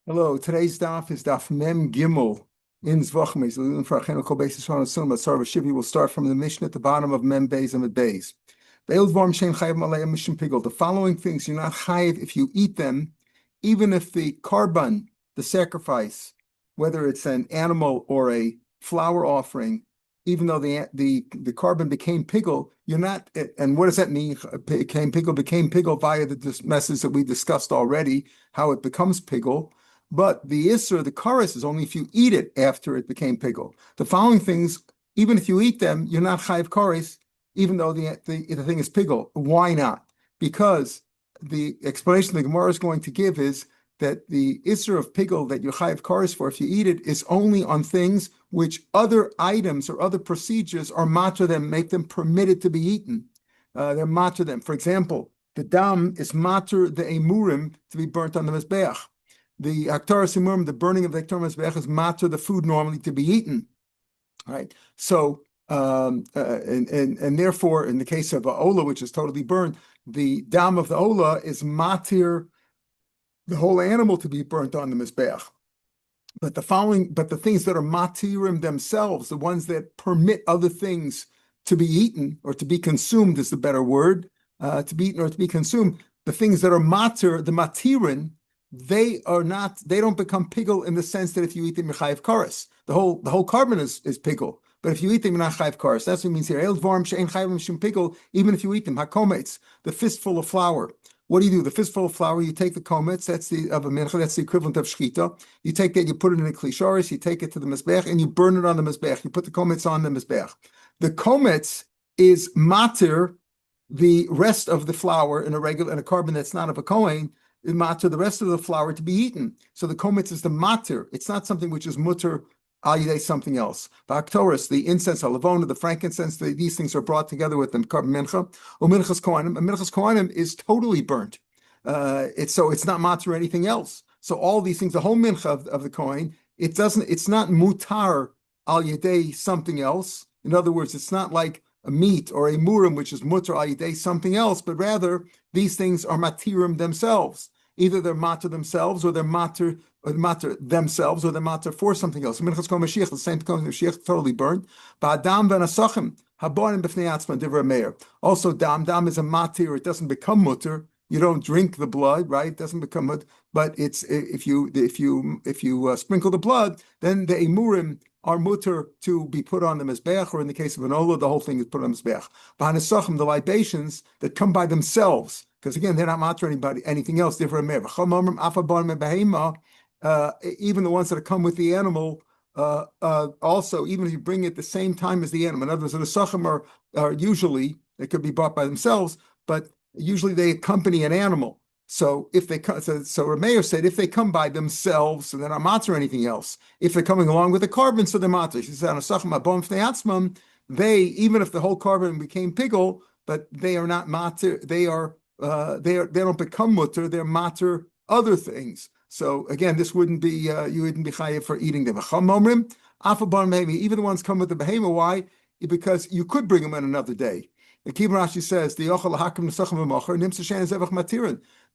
Hello, today's daf is Daf Mem Gimel in Zbachim. For Achenu Kol Beis Yisrael Asum Asar V'Shivi. We'll start from the Mishnah at the bottom of Mem Beis and Beis. The following things you're not chayiv if you eat them, even if the karban, the sacrifice, whether it's an animal or a flour offering, even though the carbon became pigul, you're not. And what does that mean? Became pigul via the message that we discussed already, how it becomes pigul. But the isser, the chorus, is only if you eat it after it became pigul. The following things, even if you eat them, you're not chayiv chorus, even though the thing is pigul. Why not? Because the explanation the Gemara is going to give is that the isser of pigul that you're chayiv chorus for, if you eat it, is only on things which other items or other procedures are matter them, make them permitted to be eaten. They're matter them. For example, the dam is matter the emurim to be burnt on the mizbeach. The aktaras emurim, the burning of the aktaras mizbeach, is matter the food normally to be eaten. Right. So and therefore, in the case of ola, which is totally burned, the dam of the ola is matir the whole animal to be burnt on the mizbeach. But the things that are matirim themselves, the ones that permit other things to be eaten or to be consumed is the better word, to be eaten or to be consumed. The things that are matir, the matirin, they don't become pigul in the sense that if you eat them, you're chayiv kares. The whole carbon is pigul. But if you eat them, you're not chayiv kares. That's what it means here. Even if you eat them, hakomets, the fistful of flour. What do? The fistful of flour, you take the komets, that's of a mincha, that's the equivalent of shchita. You take that, you put it in a klisharis, you take it to the mizbech, and you burn it on the mizbech. You put the komets on the mizbech. The komets is matir the rest of the flour in a carbon that's not of a kohen, is matir the rest of the flour to be eaten. So the komets is the matir. It's not something which is mutter al yidei something else. The aktoris, the incense, the lavona, the frankincense, these things are brought together with them. Carbon mincha, minchas kohanim. Minchas kohanim is totally burnt. It's not matzah or anything else. So all these things, the whole mincha of the kohen, it's not mutar al yidei something else. In other words, it's not like a meat or a murim, which is mutar al yidei something else, but rather these things are matirim themselves. Either they're matter themselves, or they're matter themselves, or they're matter for something else. Minchas kol Mashiach, the same kol Mashiach, totally burnt. Ba'adam v'nasachim habonim b'fnei atzma divrei Meir. Also, dam is a matir. It doesn't become mutter. You don't drink the blood, right? It doesn't become mutter. But it's if you sprinkle the blood, then the emurim are mutter to be put on the mizbeach, or in the case of an olah, the whole thing is put on the mizbeach. B'hanasachim, the libations that come by themselves. Because again, they're not matter anything else. Even the ones that come with the animal, also, even if you bring it at the same time as the animal. In other words, the nesachim are usually, they could be bought by themselves, but usually they accompany an animal. So if they come, so Rav Meir said, if they come by themselves, so they're not matter anything else. If they're coming along with the carbon, so they're matter. She said, they, even if the whole carbon became pigul, but they are not matter. They don't become mutter, they're matter other things. So again, this wouldn't be you wouldn't be chayiv for eating them. Even the ones come with the behema. Why? Because you could bring them on another day. The Kibbutzim Rashi says the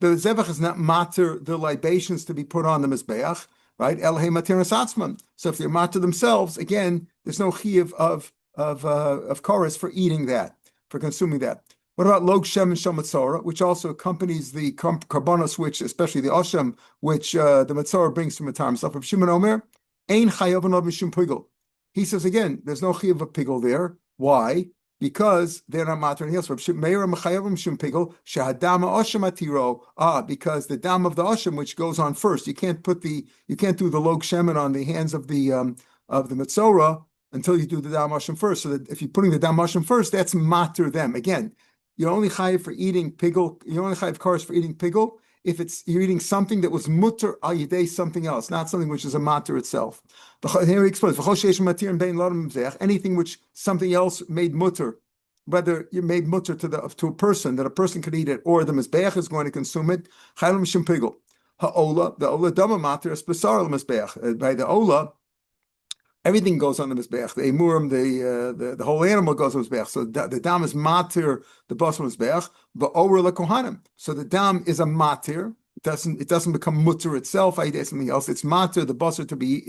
zevach is not matter the libations to be put on the mizbeach, right? So if they're matter themselves, again, there's no chiyuv of chorus for eating that, for consuming that. What about log shem and shamatzora, which also accompanies the karbonos, which especially the osham, which the matzora brings from the time himself? Of Shimon Omer, ein chayav anod mishum pigul. He says again, there's no chayav of pigul there. Why? Because they're not matter anything else. Rav Meir mechayav mishum pigul shehadam osham atiro. Because the dam of the osham, which goes on first, you can't do the log shemen on the hands of the matzora until you do the dam osham first. So that if you're putting the dam osham first, that's matter them again. You're only chayiv for eating pigul. You're only chayiv kares for eating pigul if you're eating something that was mutter al yidei something else, not something which is a matter itself. Here he explains anything which something else made mutter, whether you made mutter to a person that a person could eat it, or the mizbeach is going to consume it. Chayim mishum pigul. Ha'ola, the ola dama matter is besar mizbeach. By the ola, everything goes on the mizbeach. The emurim, the whole animal goes on the mizbeach. So the dam is matir, the bas mizbeach, but over the kohanim. So the dam is a matir. It doesn't become mutter itself. I did something else. It's matter the basar to be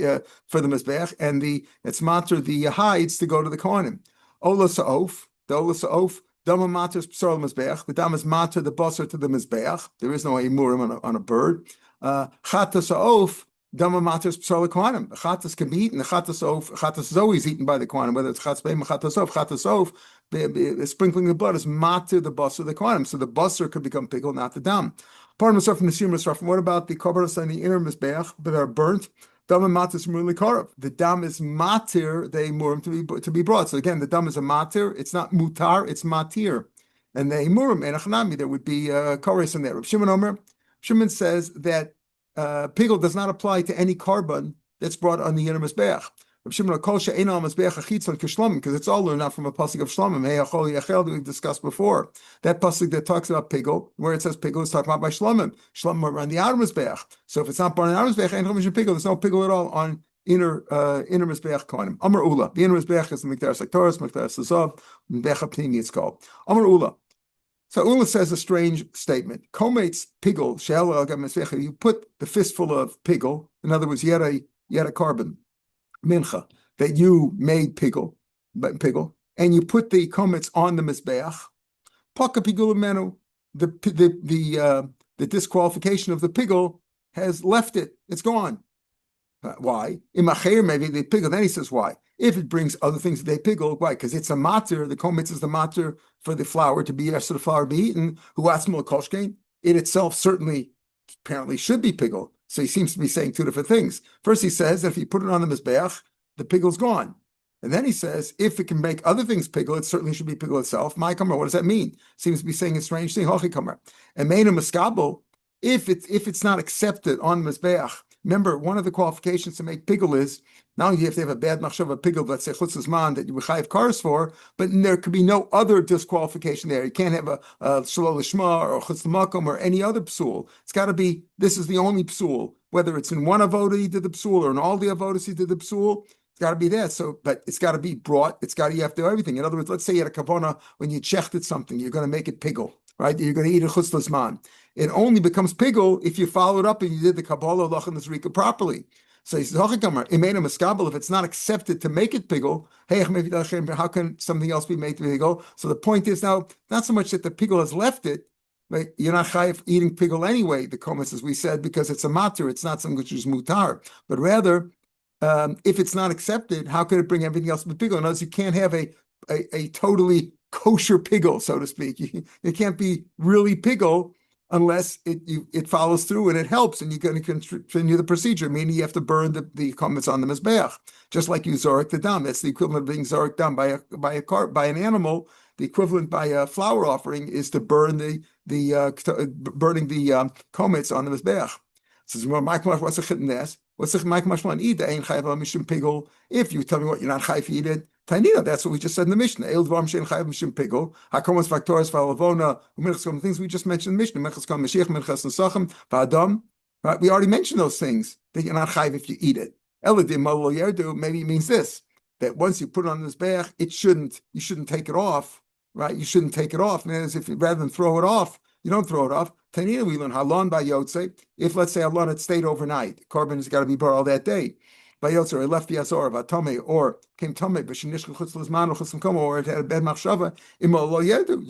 for the mizbeach, and it's matter the hides to go to the kohanim. Ola sa'of, the ola sa'of, dama matter psar mizbeach. The dam is matter the basar to the mizbeach. There is no imurim on a bird. Chata sa'of, dama matter psar kohanim. The chatas can be eaten. The chatas sa'of, chatas is always eaten by the kohanim, whether it's chatas beim, chatas sa'of. Sprinkling the blood is matter the basar the kohanim. So the basar could become pickle, not the dam. Part of from the Shiur. What about the korbanos and the inner mizbeach that are burnt? Dam and matir really karav. The dam is matir, they murim to be brought. So again, the dam is a matir. It's not mutar, it's matir. And the murim and achnami, there would be kares in there. Rav Shimon says that pigul does not apply to any carbon that's brought on the inner mizbeach. Rav Shimon kol she'eino mizbeach achitzon k'shlamim, because it's all learned out from a pasuk of shlamim. Hey achol yachel that we discussed before. That pasuk that talks about pigul, where it says pigul, is talking about by shlamim. Shlamim are on the outer mizbeach. So if it's not born on the outer mizbeach, ain't pigul. There's no pigul at all on inner mizbeach kohanim. Amar ula. The inner mizbeach is the mikdash sektoros, mikdash sazav, mizbeach apnimi it's called. Amar ula. So Ula says a strange statement. Kometz pigul she'el al gam mizbeach. You put the fistful of pigul. In other words, you had a carbon mincha that you made pigul, and you put the komets on the mizbeach. Paka pigul menu, the disqualification of the pigul has left it. It's gone. Why? Imacher maybe the pigul. Then he says why? If it brings other things that they pigul, why? Because it's a matir. The komets is the matir for the flour to be so the flour be eaten. Who asmul koshkein? It itself certainly apparently should be pigul. So he seems to be saying two different things. First, he says that if you put it on the mizbeach, the pigul's gone. And then he says, if it can make other things pigul, it certainly should be pigul itself. My kamar, what does that mean? Seems to be saying a strange thing. Hochi kamar. And meinu miskabel, if it's not accepted on mizbeach, remember, one of the qualifications to make pigul is, not only do you have to have a bad machshava pigul, let's say chutz zman, that you would chayiv cars for, but there could be no other disqualification there. You can't have a shalol lishma or chutz l'makom or any other psul. It's got to be, this is the only psul. Whether it's in one avodah he did the psul or in all the avodas he did the psul, it's got to be that. So, but it's got to be brought. You have to do everything. In other words, let's say you had a kavana when you chechted something, you're going to make it pigul, right? You're going to eat a chutz l'zman. It only becomes pigul if you followed up and you did the kabbalah lachan zrika properly. So he says, if it's not accepted to make it pigul, how can something else be made to pigul? So the point is now, not so much that the pigul has left it, but you're not chayiv eating pigul anyway, the comments, as we said, because it's a matir, it's not something which is mutar. But rather, if it's not accepted, how could it bring everything else to pigul? In other words, you can't have a totally kosher pigul, so to speak. It can't be really pigul unless it follows through and it helps, and you're going to continue the procedure, meaning you have to burn the comments on the mizbeach, just like you zorik the dam. That's the equivalent of being zorik dam by an animal. The equivalent by a flour offering is to burn burning the comments on the mizbeach. Says, what's the chitnes? What's the Mike Mashman eat? Ain't chayav mishum pigul. If you tell me what you're not chayav eat it, Tainina, that's what we just said in the Mishnah. El dvarim shein chayav mishum pigul. Hakomos factores v'alavona u'minchas things we just mentioned in the Mishnah. Minchas kam mashiach minchas nesachim v'adam. Right, we already mentioned those things that you're not chayav if you eat it. Eladim malo yerdu. Maybe it means this, that once you put it on this beach, you shouldn't take it off. Right, you shouldn't take it off. And if rather than throw it off, you don't throw it off. Tanina, we learn halon by yotze. If let's say halon had stayed overnight, carbon has got to be brought all that day. By yotze, or left the asor of atome, or came tome, but shenishkel chutz l'zman or chutz l'komo, or it had a bad machshava. Imo lo yedu.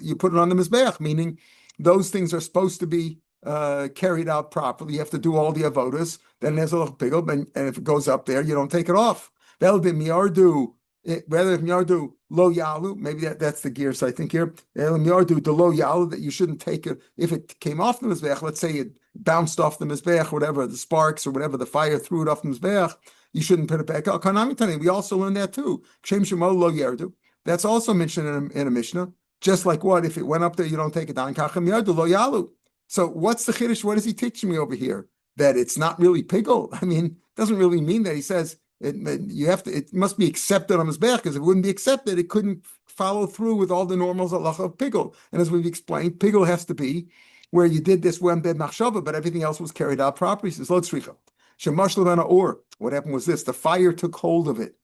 You put it on the mizbeach, meaning those things are supposed to be carried out properly. You have to do all the avodas. Then there's a little pigul, and if it goes up there, you don't take it off. Rather if yardu lo yalu, maybe that's the gears I think here. Yardu the lo yalu, that you shouldn't take it if it came off the mizbeach. Let's say it bounced off the mizbeach, whatever the sparks or whatever the fire threw it off the mizbeach. You shouldn't put it back. We also learned that too. Shem shemo lo yardu. That's also mentioned in a Mishnah. Just like what if it went up there, you don't take it down. Kachem yardu lo yalu. So what's the chiddush? What is he teaching me over here? That it's not really pigul. I mean, it doesn't really mean that. He says it must be accepted on mizbeach, because if it wouldn't be accepted, it couldn't follow through with all the normals halacha of pigul. And as we've explained, pigul has to be where you did this when bed machshava, but everything else was carried out properly. He says, lo tzricha. Shemash levana or. What happened was this: the fire took hold of it.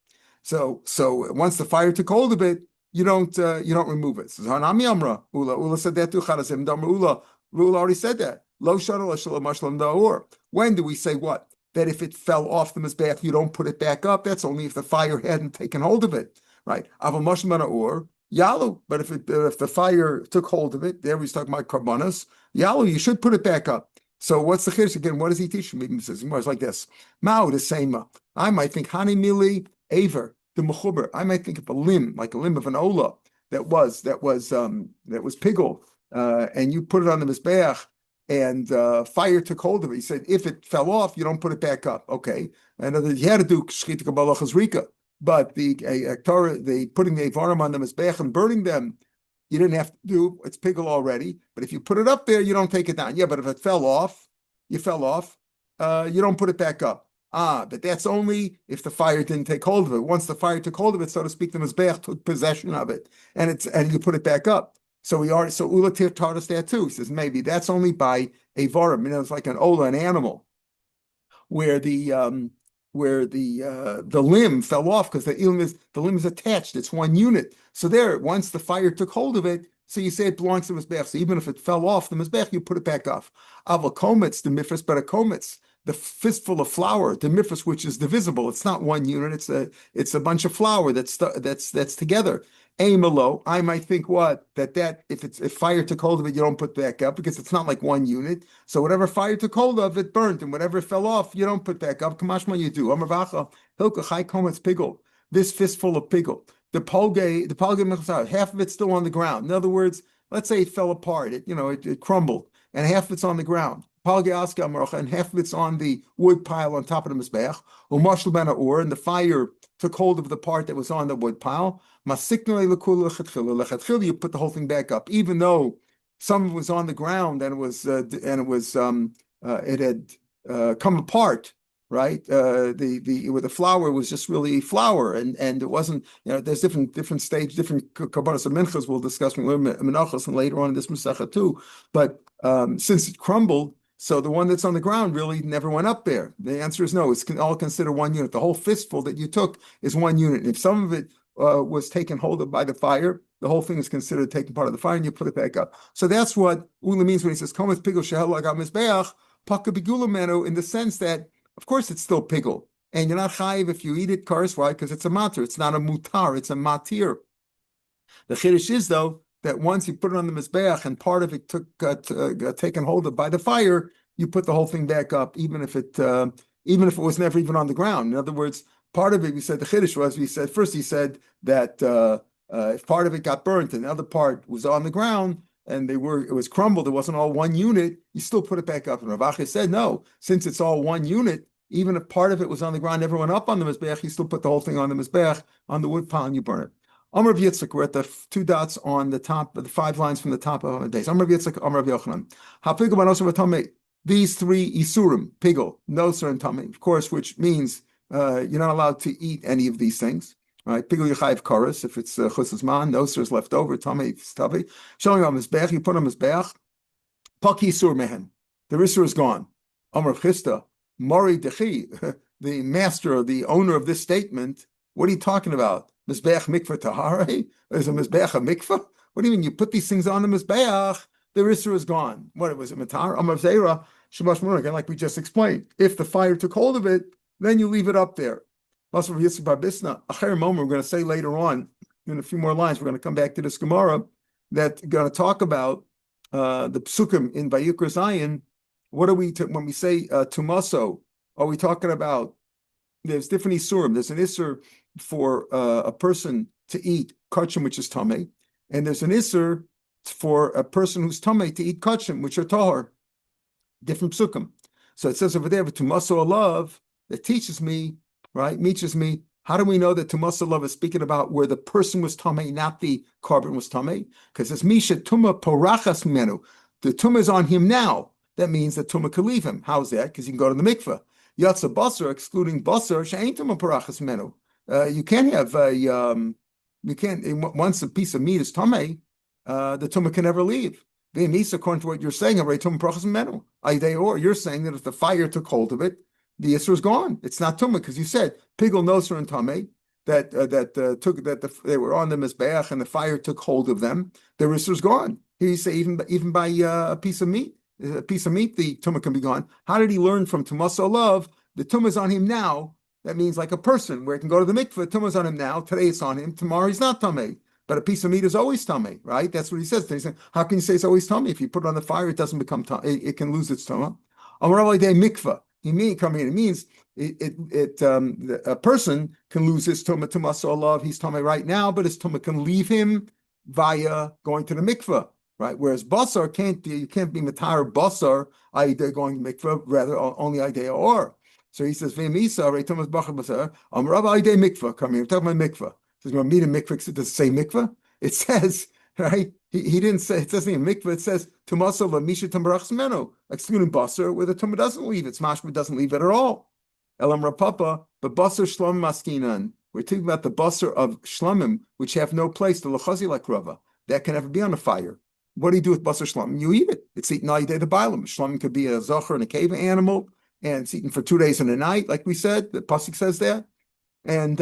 So once the fire took hold of it, you don't remove it. So Hanami Amra Ula said that too. Charazim Damra Ula already said that. Lo shadal shalom mashlam da'or. When do we say what? That if it fell off the mizbeach, you don't put it back up. That's only if the fire hadn't taken hold of it, right? Aval mashlam da'or yalu. But if the fire took hold of it, there he's talking about karbanos. Yalu, you should put it back up. So what's the chiddush again? What does he teach me? He says it's like this. Mao the same. I might think hani mili aver the mechuber. I might think of a limb, like a limb of an ola that was piggled, and you put it on the mizbeach, and fire took hold of it. He said if it fell off, you don't put it back up. Okay, and you had to do shchita kabalachas rika, but the putting the avarim on the mizbeach and burning them, you didn't have to do. It's piggled already. But if you put it up there, you don't take it down. Yeah, but if it fell off, you don't put it back up. But that's only if the fire didn't take hold of it. Once the fire took hold of it, so to speak, the mizbeach took possession of it, and you put it back up. So Ulatir taught us that too. He says maybe that's only by a varim. It's like an ola, an animal, where the limb fell off because the limb is attached. It's one unit. So there, once the fire took hold of it, so you say it belongs to the mizbeach. So even if it fell off the mizbeach, you put it back off. Aval kometz, the mifras, but a kometz, the fistful of flour, the mifras, which is divisible. It's not one unit. It's a bunch of flour that's together. Amalo, I might think that if fire took hold of it, you don't put back up because it's not like one unit. So whatever fire took hold of, it burnt, and whatever fell off, you don't put back up. Kamashma, you do. Amarvacha, hilka chai kometz pigel. This fistful of pigel. The palge, half of it's still on the ground. In other words, let's say it fell apart. It crumbled, and half of it's on the ground. And half of it's on the wood pile on top of the mizbeach. And the fire took hold of the part that was on the wood pile. You put the whole thing back up, even though some of it was on the ground and it had come apart. Right, the flour was just really flour, and it wasn't. There's different stages, different kabbalas and minchas we'll discuss menachos and later on in this mesechah too. But since it crumbled, so the one that's on the ground really never went up there. The answer is no. It's all considered one unit. The whole fistful that you took is one unit. And if some of it was taken hold of by the fire, the whole thing is considered taking part of the fire, and you put it back up. So that's what Ula means when he says "Kometz pigul shehel lagam mizbeach paka bigula menu," in the sense that, of course, it's still pigul, and you're not chayiv if you eat it. Cars, why? Because it's a matir. It's not a mutar. It's a matir. The chiddush is though that once you put it on the mizbeach and part of it got taken hold of by the fire, you put the whole thing back up, even if it was never even on the ground. In other words, part of it, we said the chiddush was, he said that if part of it got burnt and the other part was on the ground and it was crumbled, it wasn't all one unit, you still put it back up. And Rav Achi said, no, since it's all one unit, even if part of it was on the ground, never went up on the mizbeach, you still put the whole thing on the mizbeach, on the wood pile, and you burn it. Amar Rav Yitzchak, we're at the 2 dots on the top, the 5 lines from the top of the days. Amar Rav Yitzchak, Amar Rav Yochanan. Ha'pigul b'nosar v'tamei. These 3 isurim, pigul, nosar, and tamei, of course, which means you're not allowed to eat any of these things. Right? Pigul Yechayiv Karas, if it's Chusas Man, Noser is left over, Tamei is Tavi. Showing on Mizbeach, you put on Mizbeach, Paki Sur Mehen. The Isur is gone. Amar Chista, Mori Dechi, the master, the owner of this statement, what are you talking about? Mizbeach Mikvah Tahare? Is a Mizbeach a Mikvah? What do you mean? You put these things on the Mizbeach, the Isur is gone. What was it, Matar? Amar Zera, Shemash Munah, again, like we just explained. If the fire took hold of it, then you leave it up there. We're going to say later on, in a few more lines, we're going to come back to this Gemara that's going to talk about the psukim in Vayikra Zion. What are we, when we say tumaso, are we talking about, there's different isurim. There's an isur for a person to eat kachim, which is tamei, and there's an isur for a person who's tamei to eat kachim, which are tahor. Different psukim. So it says over there, tumaso alav, that teaches me, how do we know that Tumas Alav is speaking about where the person was Tamei, not the carbon was Tamei? Because it's Misha Tuma Porachas Menu. The Tuma is on him now. That means that Tuma can leave him. How's that? Because he can go to the mikveh. Yatsa Basar, excluding Basar, She'ain Tuma Porachas Menu. You can't have once a piece of meat is Tamei, the Tuma can never leave. V'Misa, according to what you're saying, Tuma Porachas Menu. Or you're saying that if the fire took hold of it, the Yisra is gone. It's not Tumah, because you said Pigul Nosar and Tamei they were on the Mizbeach and the fire took hold of them. The Yisra is gone. Here you say even by a piece of meat, a piece of meat, the tumah can be gone. How did he learn from tumas olav? The tumah is on him now. That means like a person where he can go to the mikveh. Tumah's on him now. Today it's on him. Tomorrow he's not tamei. But a piece of meat is always tummy, right? That's what he says. He's saying, how can you say it's always tummy? If you put it on the fire, it doesn't become tummy. It can lose its tumah. Mikveh. It means a person can lose his tumah olav. He's tummy right now, but his tumah can leave him via going to the mikveh, right? Whereas basar you can't be matar basar, i.e. they're going to mikveh, rather only idea or. So he says, V'misa, Tumas Bachar Basar, Rabbi idea mikveh. Come here, I'm talking about mikveh. It says, meet a mikveh. Does it say mikveh? It says, right? He didn't say, it doesn't even mikveh. It says, Tumaso Misha Tambarach Smeno, excluding basar, where the tumah doesn't leave it. Smashma doesn't leave it at all. Elam Rapapa, but basar shlom maskinan. We're talking about the basar of shlomim, which have no place to lachazi like rava. That can never be on a fire. What do you do with basar shlomim? You eat it. It's eaten all day to bailam. Shlomim could be a zocher and a cave animal, and it's eaten for 2 days and a night, like we said. The pasuk says that, and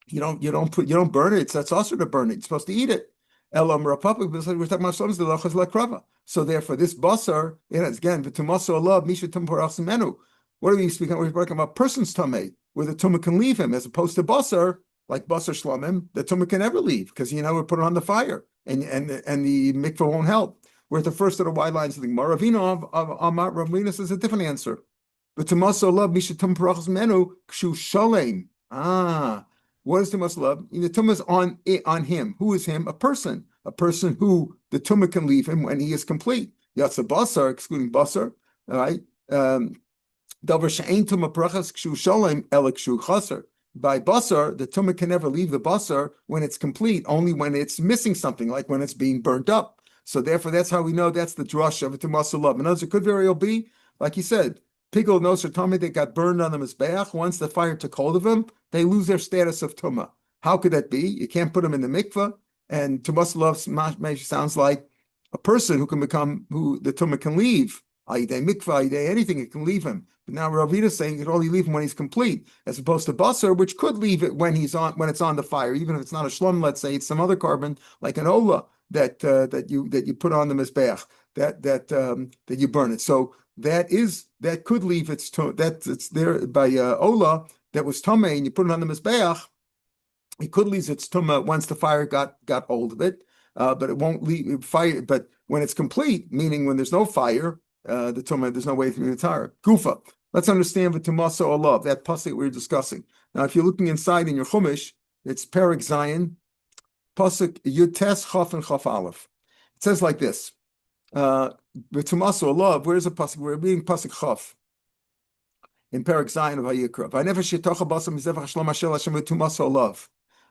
you don't burn it. That's also to burn it. You're supposed to eat it. Elam Rapapa, we're talking about shlomim the lachazi like rava. So therefore, this basar, again, the tumaso alav misha tumparach menu. What are we speaking? We're talking about person's tummy, where the tumah can leave him, as opposed to basar, like basar shlomim, the tumah can never leave because we put it on the fire, and the mikveh won't help. We're at the first of the wide lines of the Gemara. Ravina of Amar Ravina says a different answer. But tumaso love misha tum parachas menu kshu shalem. What is tumas love? The tumah is on him. Who is him? A person who the tumah can leave him when he is complete. Yatsa basar, excluding basar. All right. By basar, the tumah can never leave the basar when it's complete, only when it's missing something, like when it's being burnt up. So therefore, that's how we know that's the drush of a tumas olav. In other words, it could very well be, like you said, pigol nosher tumah, they got burned on the mizbeach. Once the fire took hold of them, they lose their status of tumah. How could that be? You can't put them in the mikveh, and tumas olav sounds like a person who the tumah can leave. Ayidei mikvah, ayidei anything, it can leave him. But now Ravina is saying it only leave him when he's complete, as opposed to basar, which could leave it when it's on the fire, even if it's not a shlom. Let's say it's some other carbon, like an ola that you put on the mizbeach, that you burn it. So that could leave it's there by ola that was tamei, and you put it on the mizbeach. It could leave its tumah once the fire got hold of it, but it won't leave fire. But when it's complete, meaning when there's no fire, the tumah, there's no way through the entire gufa. Let's understand the tumasa olav, that pasuk we were discussing. Now, if you're looking inside in your chumash, it's Perek Zion, pasuk Yutes Chaf and Chaf Aleph. It says like this: the tumasa olav. Where's the pasuk? We're reading pasuk Chaf in Perek Zion of Hayikra. V'nefesh yitocha basam mizevach shlom Hashem Hashem tumasa olav.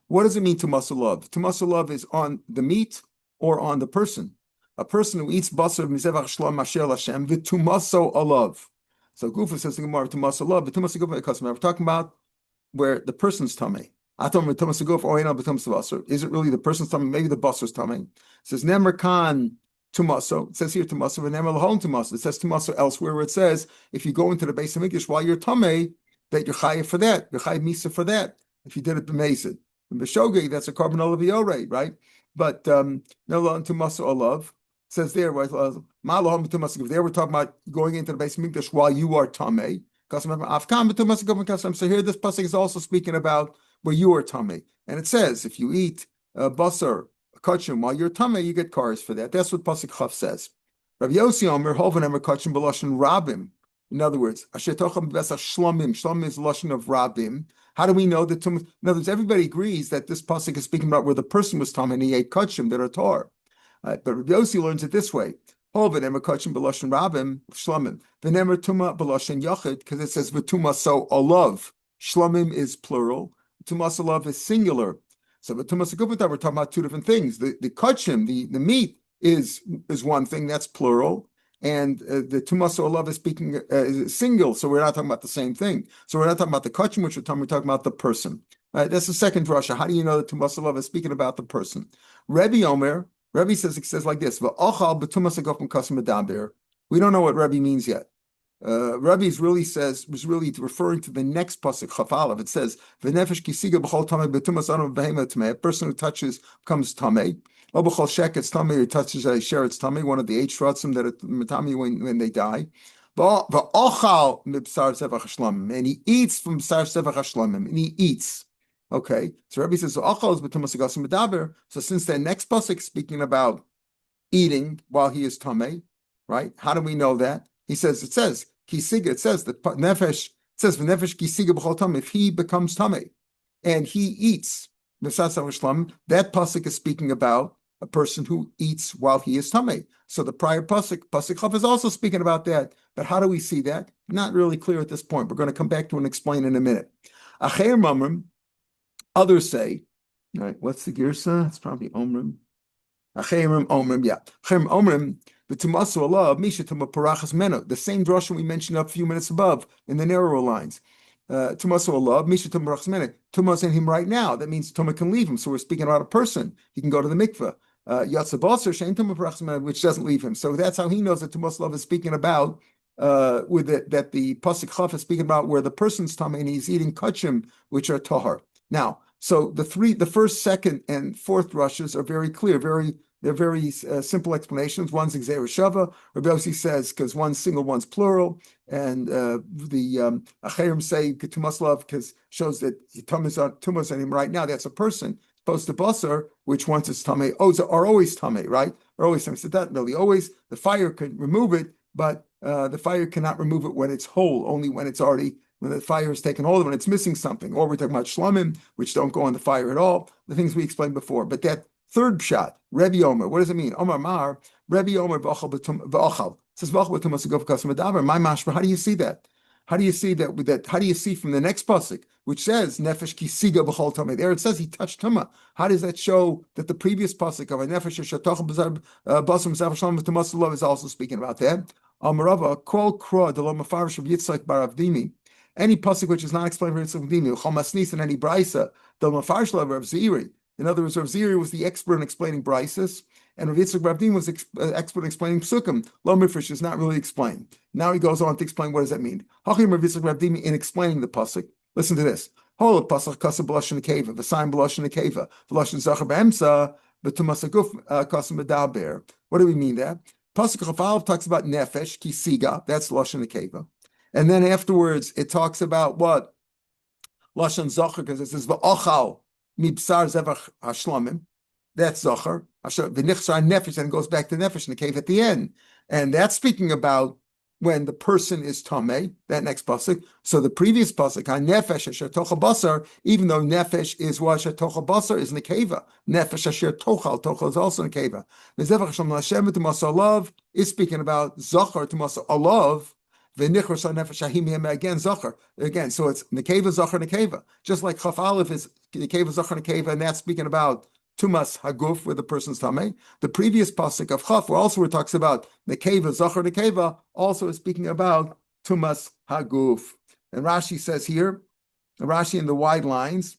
What does it mean tumasa olav? Tumasa olav is on the meat or on the person. A person who eats basar mizevach shlom Masher Hashem v'tumaso olav. So Gufa says the Gemara tumaso olav v'tumaso gufa customer. We're talking about where the person's tummy. Atom v'tumaso gufa oina v'tumaso basar. Is it really the person's tummy? Maybe the basar's tummy. It says nemer kan tumaso. It says here tumaso v'nemer lahon tumaso. It says tumaso elsewhere where it says if you go into the base of English while you're tummy, that you're chayiv for that. You're chayiv misa for that. If you did it b'mezid. In b'shogeg, that's a carbon olav yorei, right? But no lahon tumaso olav. Says there, right? There we're talking about going into the base of Mikdash while you are tamei. So here, this pasuk is also speaking about where you are tamei, and it says if you eat basar kachim while you're tamei, you get cars for that. That's what pasuk Chaf says. Rav Yossi Omer Hovan Emer kachim b'lashon rabim. In other words, ashetocham b'besach shlomim. Shlomim is lashon of rabim. How do we know that? In other words, everybody agrees that this pasuk is speaking about where the person was tamei and he ate kachim that are tar. But Rabbi Yossi learns it this way: because it says v'tuma so olav. Shlomim is plural. Tumas olav is singular. So v'tumas agupata, we're talking about two different things. The kachim, the meat is one thing, that's plural, and the tumas olav is speaking is single. So we're not talking about the same thing. So we're not talking about the kachim, which we're talking about the person. Right? That's the second drasha. How do you know that tumas olav is speaking about the person? Rebbe Omer. Rebbe says it says like this: we don't know what Rebbe means yet. Rebbe was really referring to the next pasuk Chafalav. It says, "V'nefesh kisiga b'chol tamei b'tumas anam b'hema tamei." A person who touches becomes tamei. Obachol sheket's tummy, or touches a sheret's tummy, one of the 8 shrotzim that are tummy when they die. V'ochal mibsar zevach hashlamim, and he eats from bsar zevach hashlamim, and he eats. Okay, so Rabbi says ochal is b'tumas agasim medaber. So since the next pasuk speaking about eating while he is tamei, right? How do we know that? It says kisiga. It says the nefesh. It says v'nefesh kisiga b'chol tamei. If he becomes tamei and he eats, that pasuk is speaking about a person who eats while he is tamei. So the prior pasuk chav, is also speaking about that. But how do we see that? Not really clear at this point. We're going to come back to and explain in a minute. Acher mamrim. Others say, all right, what's the girsa? It's probably omrim. Acher omrim, yeah. Acher omrim. The same drasha we mentioned a few minutes above in the narrower lines. Tumas in him right now. That means Tuma can leave him. So we're speaking about a person. He can go to the mikveh. Which doesn't leave him. So that's how he knows that Tumas Love is speaking about with it, that the pasuk chaf is speaking about where the person's tummy and he's eating kachim, which are tahar. Now, so the first, second, and fourth drushes are very clear. They're very simple explanations. One's Xer Shava. Rabbi Yossi says because one's single, one's plural, and the Acherim say Tumas Love because shows that Tumas on him right now. That's a person. Opposed to Basar, which once it's Tameh, are always Tameh, right? Are always Tameh. So that really always the fire could remove it, but the fire cannot remove it when it's whole. Only when it's already when the fire is taken hold of, when it's missing something. Or we're talking about shlamim, which don't go on the fire at all. The things we explained before, but that. Third shot, Rebbe Omer. What does it mean? Omar Mar, Rebbe Omer v'ochal. Says v'ochal b'tumas agov kasam medaber. My mashma. How do you see that? How do you see that? With that, how do you see from the next pasuk, which says nefesh kisiga b'chol tamei? There it says he touched tuma. How does that show that the previous pasuk of a nefesh shatoch basar shalom v'tumas love is also speaking about that? Amarava kol kra delom mafarish of Yitzchak bar Avdimi. Any pasuk which is not explained for Yitzchak Avdimi, chol masnis and any brisa delom mafarish love of Ziri. In other words, Rav Ziri was the expert in explaining brises, and Rav Yitzchak Bar Avdimi was expert in explaining psukim. Lo mifresh is not really explained. Now he goes on to explain what does that mean. Hachim Rav Yitzchak Bar Avdimi in explaining the pasuk. Listen to this. Hol pasuk kasam b'lashon nekeva, v'sayim b'lashon nekeva, v'lashon zachar b'emsa, v'tumas aguf kasam b'daber. What do we mean there? Pasuk chafal talks about nefesh kisiga. That's lashon nekeva, and then afterwards it talks about what lashon zachar because it says v'ochal. Mibsar zevach hashlamim, that's zocher. V'nichsar nefesh, and it goes back to nefesh in the cave at the end, and that's speaking about when the person is tamei. That next pasuk. So the previous pasuk, nefesh asher tochal basar, even though nefesh is what asher tochal basar is nekeva, nefesh asher tochal is also nekeva. V'zevach hashlam Hashem v'tumas alav is speaking about zocher tumas alav. Again, Zachar. Again, so it's Nekeva, Zachar, Nekeva. Just like Chaf Aleph is Nekeva, Zachar, Nekeva, and that's speaking about Tumas Haguf, where the person's Tameh. The previous pasuk of Chaf, where also it talks about Nekeva, Zachar, Nekeva, also is speaking about Tumas Haguf. And Rashi says here, Rashi in the wide lines,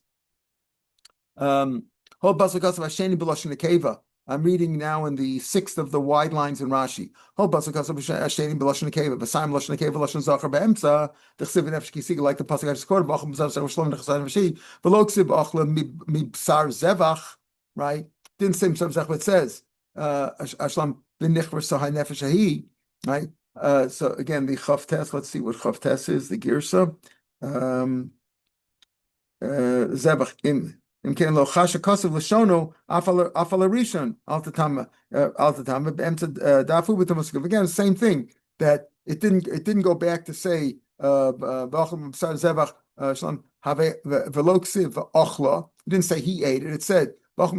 Hol pasuk of Hasheni b'lashon Nekeva. I'm reading now in the 6th of the wide lines in Rashi. Like the pasuk I just quoted, right? Didn't say Mibsar Zevach, it says right? So again, the Chavtes, let's see what Chavtes is, the Girsa. Zebach again, same thing that it didn't go back to say it didn't say he ate it. It said it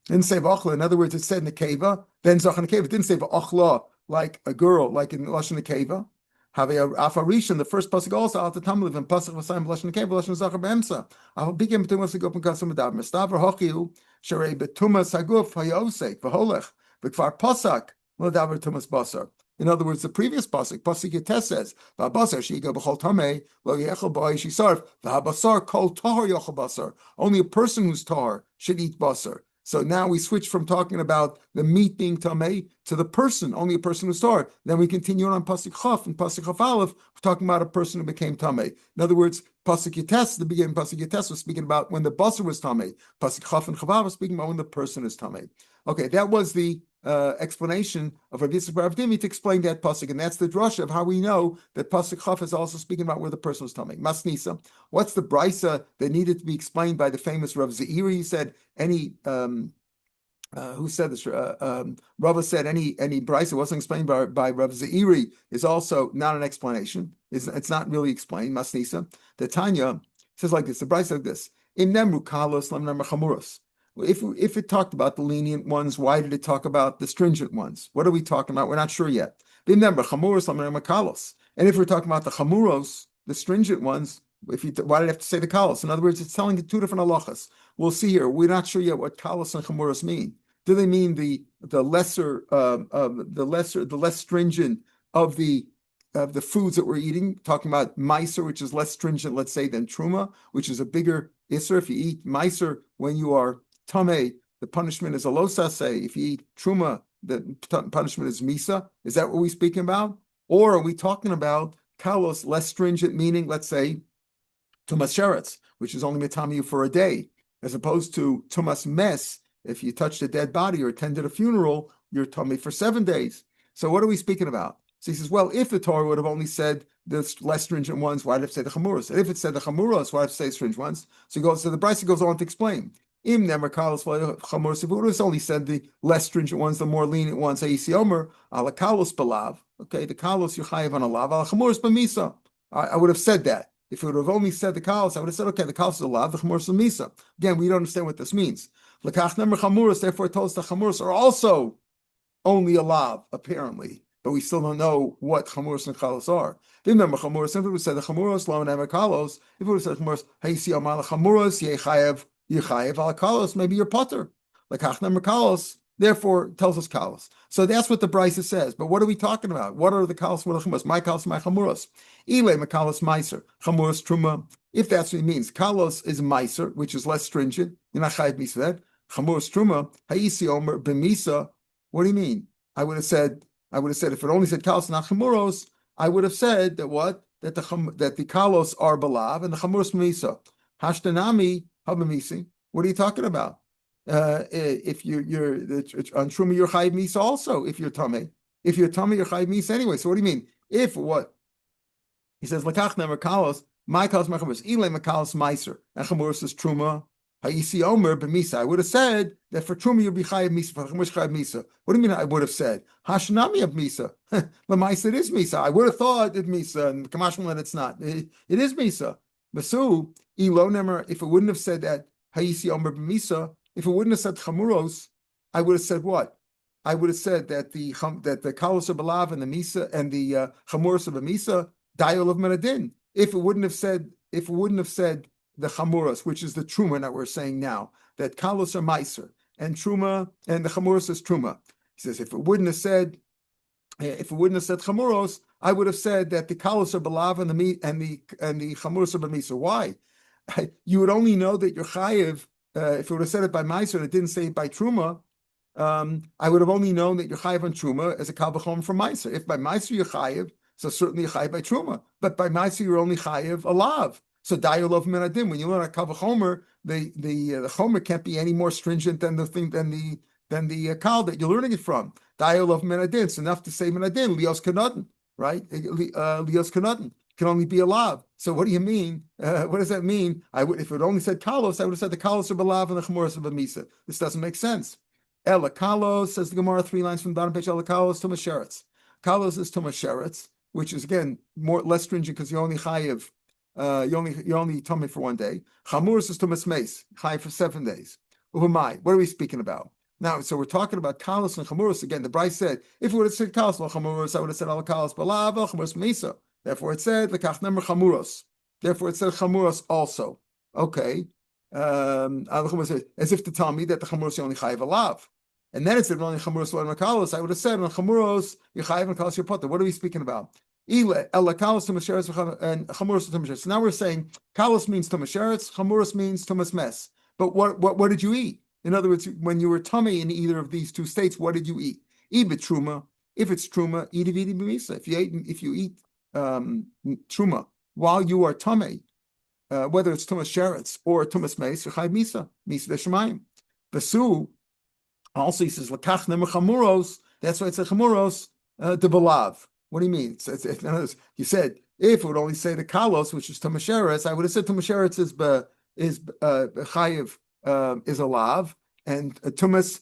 didn't say v'achla. In other words, it said nekeva, then zach nekeva. It didn't say v'achla like a girl, like in lashon nekeva. Have a afarishan. The first pasuk also al tatamliv and pasuk v'sayim b'lashon nekeva b'lashon zachar b'emsa. I'll begin betumas haguf and kasam medaber. Mestaver hochiu sharei betumas haguf hayosek v'holech v'kvar pasak l'daber tumas basar. In other words, the previous pasuk Yates says v'habasar she'iga b'chol tamei lo yechol b'ay shisarf v'habasar kol tahor yochel basar. Only a person who's tahor should eat basar. So now we switch from talking about the meat being tamei to the person, only a person who's tar. Then we continue on pasuk chaf and pasuk chaf aleph, we're talking about a person who became tamei. In other words, pasuk yites, the beginning pasuk yites was speaking about when the basar was tamei. Pasuk chaf and chaf was speaking about when the person is tamei. Okay, that was the explanation of Rav Yitzchak bar Avdimi to explain that pasuk, and that's the drasha of how we know that pasuk chaf is also speaking about where the person was tamei. Masnisa. What's the brisa that needed to be explained by the famous Rav Zeiri? He said any. Who said this? Rava said any brisa wasn't explained by Rav Zeiri is also not an explanation. It's not really explained. Masnisa. The Tanya says like this. The brisa like this. In nemru kalos lam nemru chamuros. If it talked about the lenient ones, why did it talk about the stringent ones? What are we talking about? We're not sure yet. Remember, chamuros lam nemru kalos. And if we're talking about the chamuros, the stringent ones, why did I have to say the kalos? In other words, it's telling two different halachas. We'll see here. We're not sure yet what kalos and chamuros mean. Do they mean the less stringent of the foods that we're eating? Talking about meiser, which is less stringent, let's say, than truma, which is a bigger isser. If you eat meiser when you are tamei, the punishment is a lo saseh. If you eat truma, the punishment is misa. Is that what we're speaking about? Or are we talking about kalos, less stringent, meaning, let's say, tumas sheretz, which is only mitami for a day, as opposed to tumas mes. If you touched a dead body or attended a funeral, you're tummy for 7 days. So what are we speaking about? So he says, well, if the Torah would have only said the less stringent ones, why did it say the chamuros? And if it said the chamuros, why did it say the stringent ones? So the brisa goes on to explain. Im never kalos chamuros. If it would have only said the less stringent ones, the more lenient ones, ha'isi omer ala kalos balav. Okay, the kalos yuchayev on a lav, ala chamuros b'misa. I would have said that. If it would have only said the kalos, I would have said, okay, the kalos is a lav, the chamuros b'misa. Again, we don't understand what this means. Lakach nemer chamuros, therefore it tells us the chamuros are also only a lav, apparently, but we still don't know what chamuros and kalos are. Remember chamuros, if it would say the chamuros, lo nemer kalos, if it would say chamuros, ha'isi amala chamuros, yechayev ala kalos, maybe you're potter. Lakach nemer kalos, therefore it tells us kalos. So that's what the brisa says. But what are we talking about? What are the kalos? What are the chamuros? My kalos, my chamuros. Ile mekalos meiser, chamuros truma. If that's what it means, kalos is meiser, which is less stringent. You're not chayev misa that. Chamuros truma, ha'isi omer b'misa. What do you mean? I would have said if it only said kalos, not chamuros, I would have said that what? That the kalos are balav and the chamuros b'misa. Hashtanami hab'misi. What are you talking about? If you're on truma, you're chayev misa also. If you're tummy, you're chayev misa anyway. So what do you mean? If what? He says lakach never kalos. My kalos, my chamuros. Ile mekalos meiser. And chamuros is truma. Ha'isi omer b'misa. I would have said that for truma you'll be chayev misa, for chamuros chayev misa. What do you mean? I would have said hashanami of misa. L'maisa it is misa. I would have thought it misa, and kamashmalan it's not. It is misa. Masu ilo nemer. If it wouldn't have said that ha'isi omer b'misa, if it wouldn't have said chamuros, I would have said what? I would have said that the kalos of balav and the misa and the chamuros of the misa dial of menadin. If it wouldn't have said the chamuros, which is the truma that we're saying now, that kalos are meiser and truma and the chamuros is truma. He says if it wouldn't have said chamuros, I would have said that the kalos are balav and the meat and the chamuros are b'misa. Why? You would only know that you're chayev if it would have said it by meiser and it didn't say it by truma. I would have only known that you're chayev on truma as a kal v'chomer from meiser. If by meiser you're chayev, so certainly you're chayev by truma, but by meiser you're only chayev a lav. So dialov minadim. When you learn a kal v'chomer, the chomer can't be any more stringent than the kal that you're learning it from. Dialov minadim. It's enough to say minadim. Lios kanadin, right? Lios kanadin can only be a lav. So what do you mean? What does that mean? If it only said kalos, I would have said the kalos are balav and the chamuros are b'misa. This doesn't make sense. Ela kalos, says the Gemara, 3 lines from the bottom page. Ela kalos tumas sheretz. Kalos is tumas sheretz, which is again less stringent because you only chayev. You only tummy for 1 day. Chamuros is tumas meis, chayev for 7 days. Uhumai. What are we speaking about now? So we're talking about kalos and chamuros again. The Bryce said if it would have said kalos lo chamuros, I would have said al kalos balav chamuros misa. Therefore it said lekach nemer chamuros. Therefore it said chamuros also. Okay, as if to tell me that the chamuros only chayev a lav. And then it said only chamuros lo kalos. I would have said on chamuros you chayev and kalos your potter. What are we speaking about? And chamuros tumas. So now we're saying kalos means tumas sheretz, chamuros means tumas mes. But what did you eat? In other words, when you were tummy in either of these two states, what did you eat? Eat truma. If it's truma, eat b'misa. If you eat truma while you are tummy, whether it's tumas sheretz or tumas meis, you chayv misa d'shemayim. Besu also he says lakach nemer chamuros. That's why it's a chamuros de belav. What do you mean? You said if it would only say the kalos, which is tumas sheretz, I would have said tumas sheretz is chayiv is a lav, and tumas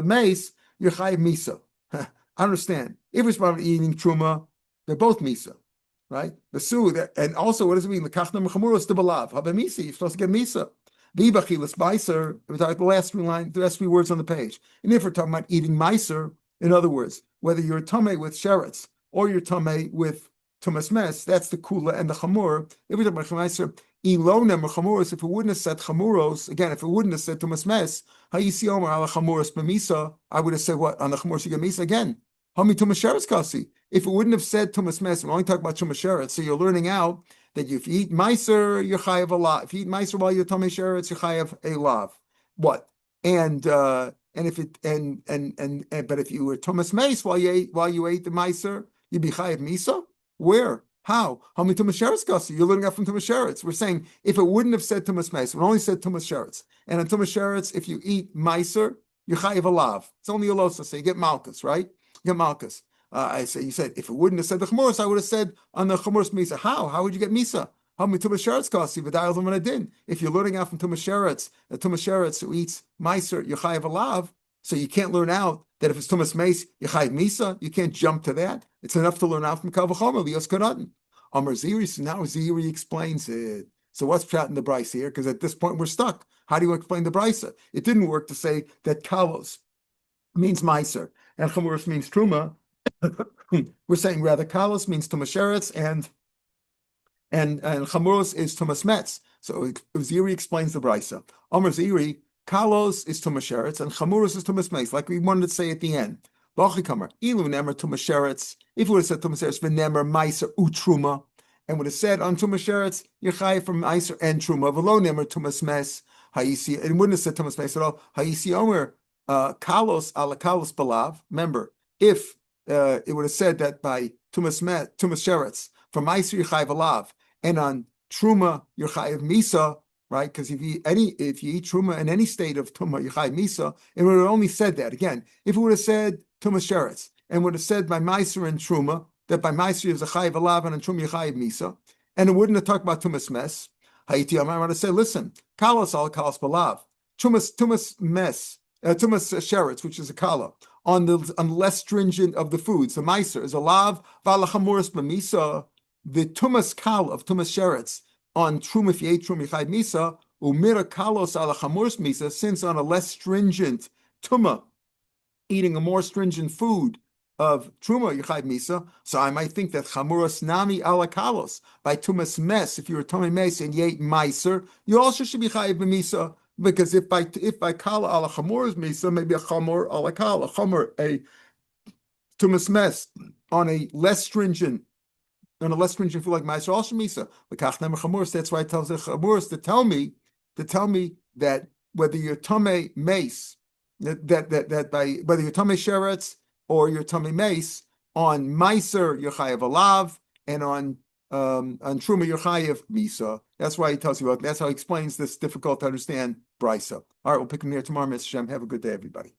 mace you're chayiv misa. I understand. If it's about eating truma, they're both misa, right? And also, what does it mean? L'kach nemer chamuros de belav. Habemisa, you're supposed to get misa. V'bachilas meiser. The last three words on the page. And if we're talking about eating meiser, in other words, whether you're tamei with sheretz or you're tamei with tumas mes, that's the kula and the chamur. If we're talking about meiser, ilo nemer chamuros. If it wouldn't have said chamuros, again, if it wouldn't have said tumas mes, hayisi omer ala chamuros b'misa, I would have said what on the chamuros you get misa again. Hami tumas sheretz kasi. If it wouldn't have said tumas mes, we're only talking about tumas sheretz. So you're learning out that if you eat meiser, you're chayav a lav. If you eat meiser while you're tummy sheretz, you're chayav a lav. What? And if it but if you were tumas meis while you ate the meiser, you'd be chayav misa. Where? How? How many tumas sheretz kasi? You're learning out from tumas sheretz. We're saying if it wouldn't have said tumas meis, it only said tumas sheretz. And on tumas sheretz, if you eat meiser, you're chayav a lav. It's only a losa, so you get malchus, right? You get malchus. You said if it wouldn't have said the chamuros, I would have said on the chamuros misa. How would you get misa? How many tumas sheretz kasi v'dayal them when I did? If you're learning out from tumas sheretz who eats meiser, you're chayav a lav. So you can't learn out that if it's tumas meis, you're chayav misa. You can't jump to that. It's enough to learn out from kal v'chomer lios kanatin. Amar Ziri. So now Ziri explains it. So what's pshat in the brisa here? Because at this point we're stuck. How do you explain the brisa? It didn't work to say that kalos means meiser and chamuros means truma. We're saying rather kalos means tumas sheretz and chamuros is tumas metz. So Ziri explains the brisa. Amar Ziri, kalos is tumas sheretz and chamuros is tumas meis, like we wanted to say at the end. Bachikamer ilu nemer tumas sheretz. If we would have said tumas sheretz v'nemer meiser utruma, and would have said on tumas sheretz you're chayav from meiser and truma v'lo nemer tumas mes hayisi, and wouldn't have said tumas mes at all. Hayisi omer kalos ala kalos balav. Remember, if it would have said that by tumas sheretz from meiser you're chayav alav, and on truma you're chayav misa, right? Because if you eat truma in any state of truma you're chayav misa, it would have only said that again. If it would have said tumas sheretz and would have said by meiser and truma that by meiser is a chayav alav and on truma you're chayav misa, and it wouldn't have talked about tumas mes. Hayiti I would have said, listen, kalos al kalos balav, tumas mes, tumas sheretz, which is a kala, on the less stringent of the foods. The meiser is a lav, v'alachamuris b'misa, the tumas kal of tumas sheretz on truma, if you ate truma, you chayv misa, umira kalos alachamuris misa, since on a less stringent tuma, eating a more stringent food of truma, you chayv misa. So I might think that chamuras nami ala kalos, by tumas mes, if you were tummy mes and you ate meiser, you also should be chayv b'misa. Because if by kala ala chamor is misa, maybe a chamor ala kala, chamor a tumas mes on a less stringent food like meiser also misa. L'kach nemer chamor. That's why it tells the chamor to tell me that whether you're tummy mace, that by whether you're tummy sheretz or you're tummy mace on meiser you're chayav alav, and on truma you're chayav misa. That's why he tells you about. That's how he explains this difficult to understand brisa. All right, we'll pick him here tomorrow, Mr. Shem. Have a good day, everybody.